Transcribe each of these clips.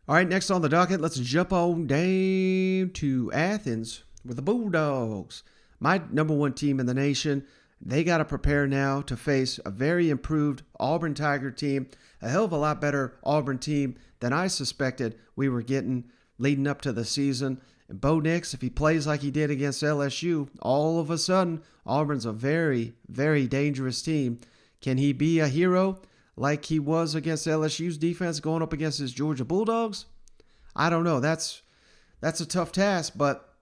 All right, next on the docket, let's jump on down to Athens with the Bulldogs. My number one team in the nation. They got to prepare now to face a very improved Auburn Tiger team, a hell of a lot better Auburn team than I suspected we were getting leading up to the season. And Bo Nix, if he plays like he did against LSU, all of a sudden, Auburn's a very, very dangerous team. Can he be a hero like he was against LSU's defense going up against his Georgia Bulldogs? I don't know. That's a tough task, but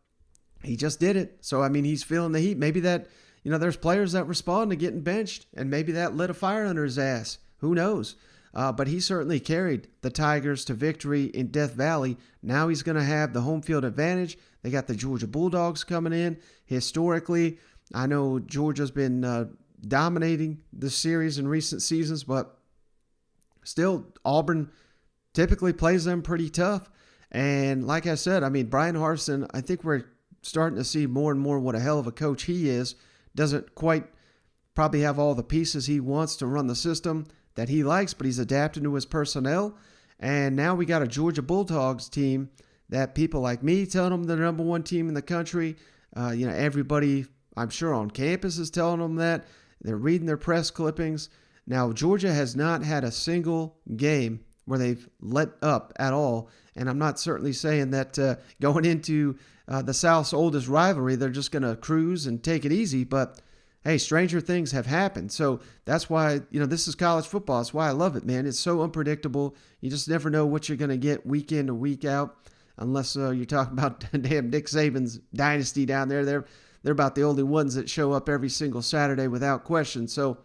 he just did it. So, I mean, he's feeling the heat. Maybe that, there's players that respond to getting benched, and maybe that lit a fire under his ass. Who knows? But he certainly carried the Tigers to victory in Death Valley. Now he's going to have the home field advantage. They got the Georgia Bulldogs coming in. Historically, I know Georgia's been dominating the series in recent seasons, but still, Auburn typically plays them pretty tough. And like I said, I mean, Brian Harsin, I think we're starting to see more and more what a hell of a coach he is. Doesn't quite probably have all the pieces he wants to run the system that he likes, but he's adapting to his personnel. And now we got a Georgia Bulldogs team that people like me telling them they're the number one team in the country. Everybody, I'm sure, on campus is telling them that. They're reading their press clippings. Now, Georgia has not had a single game where they've let up at all. And I'm not certainly saying that going into the South's oldest rivalry, they're just going to cruise and take it easy. But, hey, stranger things have happened. So that's why, this is college football. That's why I love it, man. It's so unpredictable. You just never know what you're going to get week in to week out, unless you're talking about damn Nick Saban's dynasty down there. They're about the only ones that show up every single Saturday without question. So,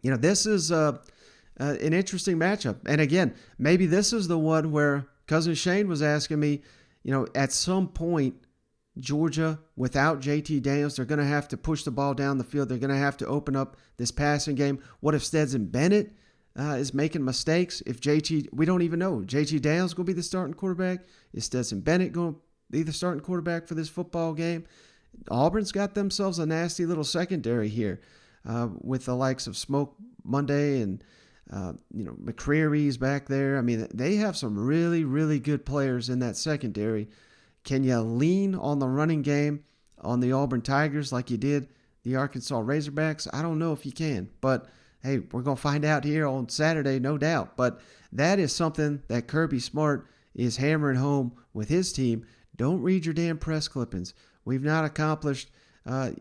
this is an interesting matchup. And again, maybe this is the one where Cousin Shane was asking me, at some point, Georgia, without JT Daniels, they're going to have to push the ball down the field. They're going to have to open up this passing game. What if Stetson Bennett is making mistakes? If we don't even know. JT Daniels going to be the starting quarterback? Is Stetson Bennett going to be the starting quarterback for this football game? Auburn's got themselves a nasty little secondary here with the likes of Smoke Monday and McCreary's back there. I mean, they have some really, really good players in that secondary. Can you lean on the running game on the Auburn Tigers like you did the Arkansas Razorbacks? I don't know if you can, but hey, we're going to find out here on Saturday, no doubt. But that is something that Kirby Smart is hammering home with his team. Don't read your damn press clippings. We've not accomplished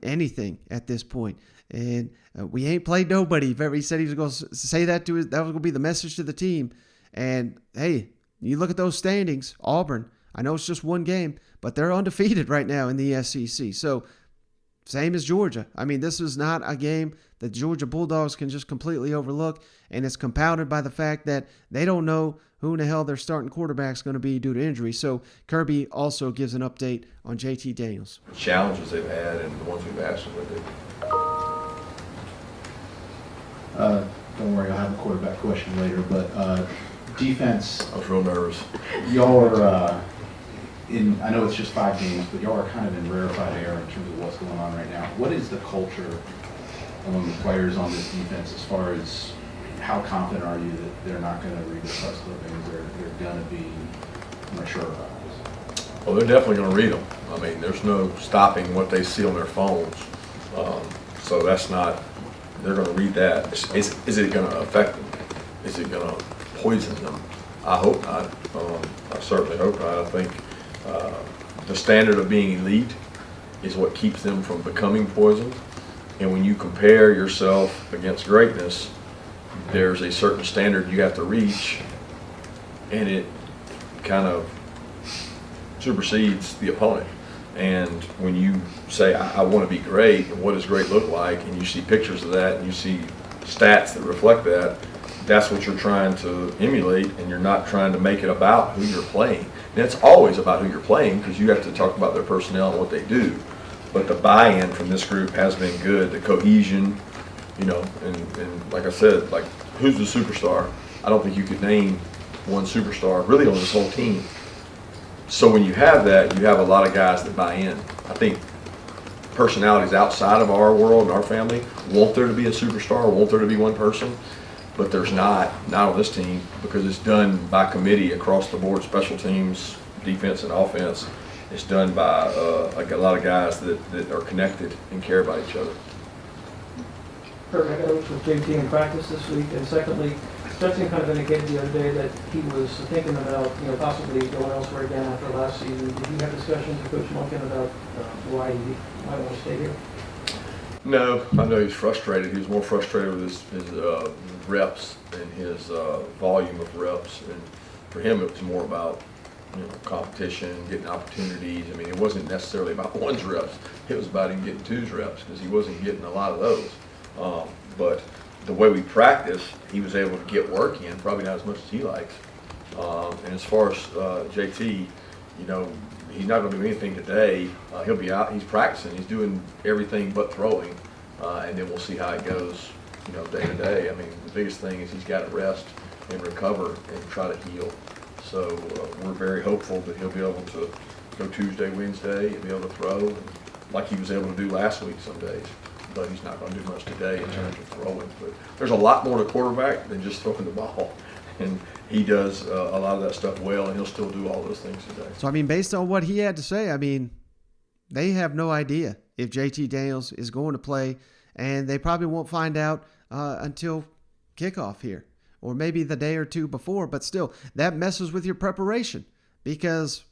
anything at this point. And we ain't played nobody. He said he was going to say that that was going to be the message to the team. And hey, you look at those standings, Auburn, I know it's just one game, but they're undefeated right now in the SEC. So same as Georgia. I mean, this is not a game that Georgia Bulldogs can just completely overlook, and it's compounded by the fact that they don't know who in the hell their starting quarterback's going to be due to injury. So Kirby also gives an update on JT Daniels. Challenges they've had and the ones we've asked them to do. Don't worry, I'll have a quarterback question later, but defense. I was real nervous. Y'all are I know it's just 5 games, but y'all are kind of in rarefied air in terms of what's going on right now. What is the culture among the players on this defense as far as how confident are you that they're not going to read the press clippings, they're going to be mature about this? Well, they're definitely going to read them. I mean, there's no stopping what they see on their phones. So that's not, they're going to read that. Is it going to affect them? Is it going to poison them? I hope not. I certainly hope not. I think the standard of being elite is what keeps them from becoming poisoned. And when you compare yourself against greatness, there's a certain standard you have to reach, and it kind of supersedes the opponent. And when you say, I want to be great, and what does great look like, and you see pictures of that, and you see stats that reflect that, that's what you're trying to emulate, and you're not trying to make it about who you're playing. And it's always about who you're playing, because you have to talk about their personnel and what they do. But the buy-in from this group has been good, the cohesion, and like I said, like, who's the superstar? I don't think you could name one superstar really on this whole team. So when you have that, you have a lot of guys that buy in. I think personalities outside of our world and our family want there to be a superstar, want there to be one person. but there's not on this team because it's done by committee across the board, special teams, defense and offense. It's done by a lot of guys that are connected and care about each other. Kirby, I got over with JT in practice this week, and secondly, Judson kind of indicated the other day that he was thinking about, possibly going elsewhere again after last season. Did you have discussions with Coach Monken about why he might want to stay here? No, I know he's frustrated. He was more frustrated with his reps and his volume of reps. And for him, it was more about competition, getting opportunities. I mean, it wasn't necessarily about one's reps. It was about him getting two's reps because he wasn't getting a lot of those. But the way we practice, he was able to get work in, probably not as much as he likes. And as far as JT, he's not going to do anything today. He'll be out. He's practicing. He's doing everything but throwing, and then we'll see how it goes, day to day. I mean, the biggest thing is he's got to rest and recover and try to heal. So we're very hopeful that he'll be able to go Tuesday, Wednesday, and be able to throw like he was able to do last week some days. But he's not going to do much today in terms of throwing. But there's a lot more to quarterback than just throwing the ball. And he does a lot of that stuff well, and he'll still do all those things today. So, based on what he had to say, they have no idea if JT Daniels is going to play, and they probably won't find out until kickoff here, or maybe the day or two before. But still, that messes with your preparation because,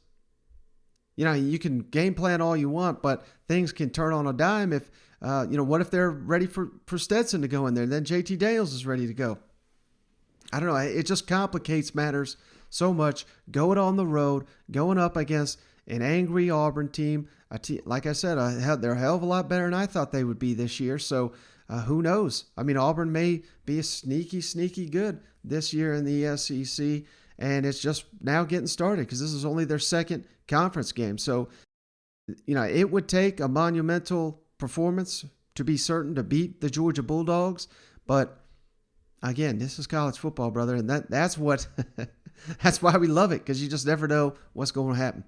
you can game plan all you want, but things can turn on a dime if, what if they're ready for Stetson to go in there, and then JT Daniels is ready to go. I don't know. It just complicates matters so much. Going on the road, going up against an angry Auburn team. Like I said, they're a hell of a lot better than I thought they would be this year. So who knows? Auburn may be a sneaky good this year in the SEC, and it's just now getting started because this is only their second conference game. So, it would take a monumental performance to be certain to beat the Georgia Bulldogs, but again, this is college football, brother, and that's what that's why we love it, because you just never know what's going to happen.